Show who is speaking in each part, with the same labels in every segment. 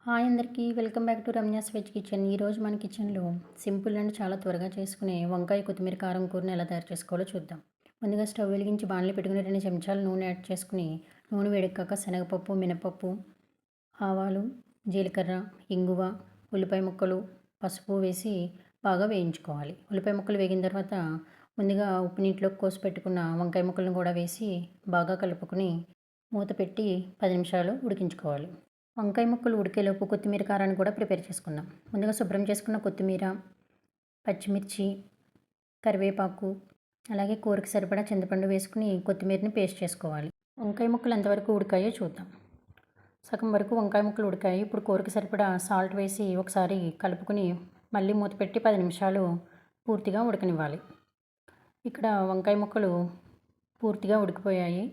Speaker 1: Hi అందరికీ welcome back to Ramya's veg kitchen. ఈరోజు మన కిచెన్లో సింపుల్ అండ్ చాలా త్వరగా చేసుకునే వంకాయ కొత్తిమీర కారం కూరని ఎలా తయారు చేసుకోవాలో చూద్దాం. ముందుగా స్టవ్ వెలిగించి బాణలి పెట్టుకుని 2 చెంచాలు నూనె యాడ్ చేసుకుని నూనె వేడెక్కాక శనగపప్పు, మినపప్పు, ఆవాలు, జీలకర్ర, ఇంగువ, ఉల్లిపాయ ముక్కలు, పసుపు వేసి బాగా వేయించుకోవాలి. ఉల్లిపాయ ముక్కలు వేగిన తర్వాత ముందుగా ఉప్పు నీటిలోకి కోసి పెట్టుకున్న వంకాయ ముక్కలను కూడా వేసి బాగా కలుపుకుని మూత పెట్టి 10 నిమిషాలు ఉడికించుకోవాలి. వంకాయ ముక్కలు ఉడికేలోపు కొత్తిమీర కారాన్ని కూడా ప్రిపేర్ చేసుకుందాం. ముందుగా శుభ్రం చేసుకున్న కొత్తిమీర, పచ్చిమిర్చి, కరివేపాకు, అలాగే కూరకి సరిపడా చింతపండు వేసుకుని కొత్తిమీరని పేస్ట్ చేసుకోవాలి. వంకాయ ముక్కలు ఎంతవరకు ఉడికాయో చూద్దాం. సగం వరకు వంకాయ ముక్కలు ఉడికాయి. ఇప్పుడు కూరకి సరిపడా సాల్ట్ వేసి ఒకసారి కలుపుకుని మళ్ళీ మూత పెట్టి 10 నిమిషాలు పూర్తిగా ఉడకనివ్వాలి. ఇక్కడ వంకాయ ముక్కలు పూర్తిగా ఉడికిపోయాయి.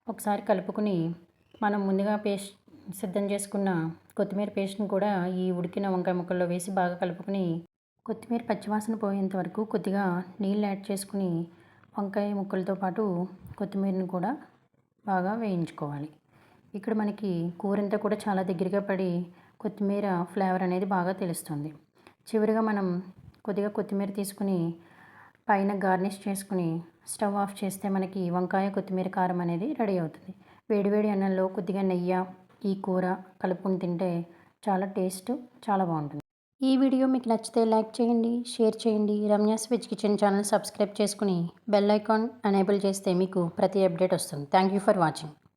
Speaker 1: ఒకసారి కలుపుకుని మనం ముందుగా సిద్ధం చేసుకున్న కొత్తిమీర పేస్ట్ని కూడా ఈ ఉడికిన వంకాయ ముక్కల్లో వేసి బాగా కలుపుకుని కొత్తిమీర పచ్చివాసన పోయేంత వరకు కొద్దిగా నీళ్ళు యాడ్ చేసుకుని వంకాయ ముక్కలతో పాటు కొత్తిమీరని కూడా బాగా వేయించుకోవాలి. ఇక్కడ మనకి కూరంతా కూడా చాలా దగ్గరగా పడి కొత్తిమీర ఫ్లేవర్ అనేది బాగా తెలుస్తుంది. చివరిగా మనం కొద్దిగా కొత్తిమీర తీసుకుని పైన గార్నిష్ చేసుకుని స్టవ్ ఆఫ్ చేస్తే మనకి వంకాయ కొత్తిమీర కారం అనేది రెడీ అవుతుంది. వేడివేడి అన్నంలో కొద్దిగా నెయ్యి ఈ కూర కలుపుకొని తింటే చాలా బాగుంటుంది. ఈ వీడియో మీకు నచ్చితే లైక్ చేయండి, షేర్ చేయండి. Ramya's veg kitchen channel subscribe చేసుకుని బెల్ ఐకాన్ ఎనేబుల్ చేస్తే మీకు ప్రతి అప్డేట్ వస్తుంది. Thank you for watching.